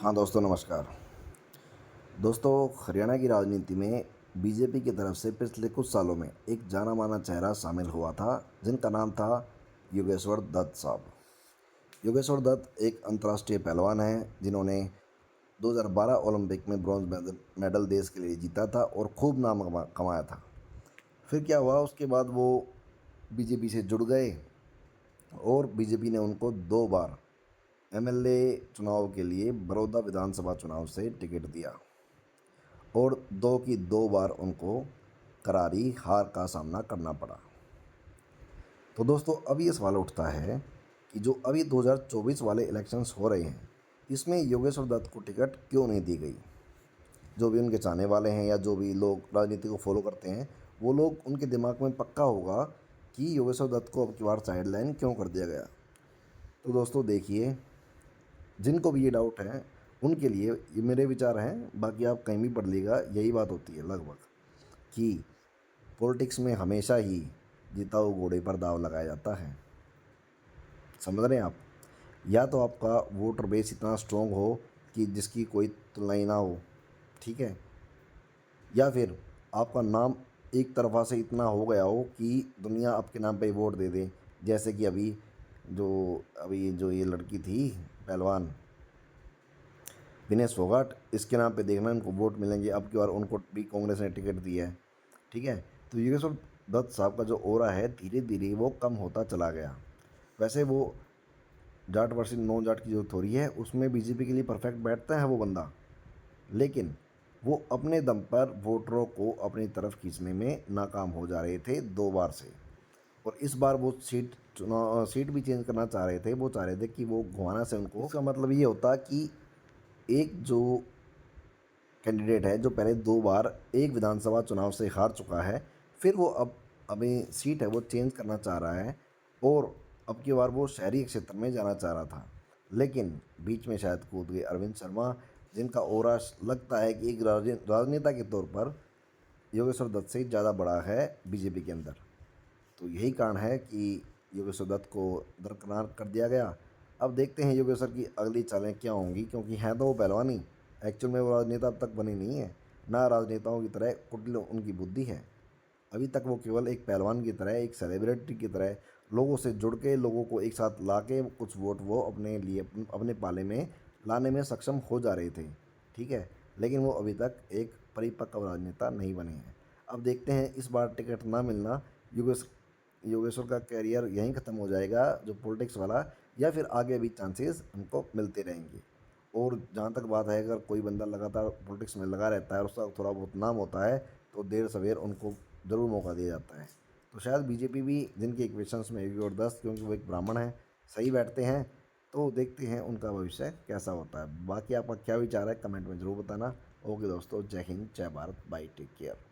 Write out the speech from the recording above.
हाँ दोस्तों, नमस्कार। दोस्तों, हरियाणा की राजनीति में बीजेपी की तरफ से पिछले कुछ सालों में एक जाना माना चेहरा शामिल हुआ था, जिनका नाम था योगेश्वर दत्त साहब। योगेश्वर दत्त एक अंतर्राष्ट्रीय पहलवान हैं, जिन्होंने 2012 ओलंपिक में ब्रॉन्ज मेडल देश के लिए जीता था और खूब नाम कमाया था। फिर क्या हुआ, उसके बाद वो बीजेपी से जुड़ गए और बीजेपी ने उनको 2 बार एमएलए चुनाव के लिए बड़ौदा विधानसभा चुनाव से टिकट दिया और 2 की 2 बार उनको करारी हार का सामना करना पड़ा। तो दोस्तों, अब ये सवाल उठता है कि जो अभी 2024 वाले इलेक्शंस हो रहे हैं, इसमें योगेश्वर दत्त को टिकट क्यों नहीं दी गई। जो भी उनके चाहने वाले हैं या जो भी लोग राजनीति को फॉलो करते हैं, वो लोग उनके दिमाग में पक्का होगा कि योगेश्वर दत्त को अब की बार साइड लाइन क्यों कर दिया गया। तो दोस्तों देखिए, जिनको भी ये डाउट है उनके लिए ये मेरे विचार हैं, बाकी आप कहीं भी पढ़ लीजिएगा, यही बात होती है लगभग कि पॉलिटिक्स में हमेशा ही जीता हुआ घोड़े पर दाव लगाया जाता है। समझ रहे हैं आप? या तो आपका वोटर बेस इतना स्ट्रॉन्ग हो कि जिसकी कोई तुलना ही ना हो, ठीक है, या फिर आपका नाम एक तरफा से इतना हो गया हो कि दुनिया आपके नाम पे वोट दे दे। जैसे कि अभी जो ये लड़की थी पहलवान विनेश फोगाट, इसके नाम पे देखना इनको वोट मिलेंगे। अब की बार उनको भी कांग्रेस ने टिकट दिया है, ठीक है। तो योगेश्वर दत्त साहब का जो ओरा है, धीरे धीरे वो कम होता चला गया। वैसे वो जाट वर्सेस नॉन जाट की जो थोड़ी है, उसमें बीजेपी के लिए परफेक्ट बैठता है वो बंदा, लेकिन वो अपने दम पर वोटरों को अपनी तरफ खींचने में नाकाम हो जा रहे थे 2 बार से। और इस बार वो सीट भी चेंज करना चाह रहे थे। वो चाह रहे थे कि वो घुमाना से उनको, इसका मतलब ये होता कि एक जो कैंडिडेट है जो पहले 2 बार एक विधानसभा चुनाव से हार चुका है, फिर वो अब अभी सीट है वो चेंज करना चाह रहा है और अब की बार वो शहरी क्षेत्र में जाना चाह रहा था। लेकिन बीच में शायद कूद गए अरविंद शर्मा, जिनका ओरा लगता है कि एक राजनेता के तौर पर योगेश्वर दत्त से ज़्यादा बड़ा है बीजेपी के अंदर। तो यही कारण है कि योगेश्वर दत्त को दरकिनार कर दिया गया। अब देखते हैं योगेश्वर की अगली चालें क्या होंगी, क्योंकि हैं तो वो पहलवान ही, एक्चुअल में वो राजनेता अब तक बनी नहीं है। ना राजनेताओं की तरह कुटिल उनकी बुद्धि है। अभी तक वो केवल एक पहलवान की तरह, एक सेलिब्रिटी की तरह लोगों से जुड़ के, लोगों को एक साथ ला के कुछ वोट वो अपने लिए अपने पाले में लाने में सक्षम हो जा रहे थे, ठीक है। लेकिन वो अभी तक एक परिपक्व राजनेता नहीं बने हैं। अब देखते हैं इस बार टिकट ना मिलना, योगेश्वर का कैरियर यहीं ख़त्म हो जाएगा जो पॉलिटिक्स वाला, या फिर आगे भी चांसेस उनको मिलते रहेंगे। और जहाँ तक बात है, अगर कोई बंदा लगातार पॉलिटिक्स में लगा रहता है और उसका थोड़ा बहुत नाम होता है, तो देर सवेर उनको ज़रूर मौका दिया जाता है। तो शायद बीजेपी भी, जिनके इक्वेशंस में योगेश्वर दत्त, क्योंकि वो एक ब्राह्मण है, सही बैठते हैं। तो देखते हैं उनका भविष्य कैसा होता है। बाकी आपका क्या विचार है कमेंट में ज़रूर बताना। ओके दोस्तों, जय हिंद, जय भारत, बाय, टेक केयर।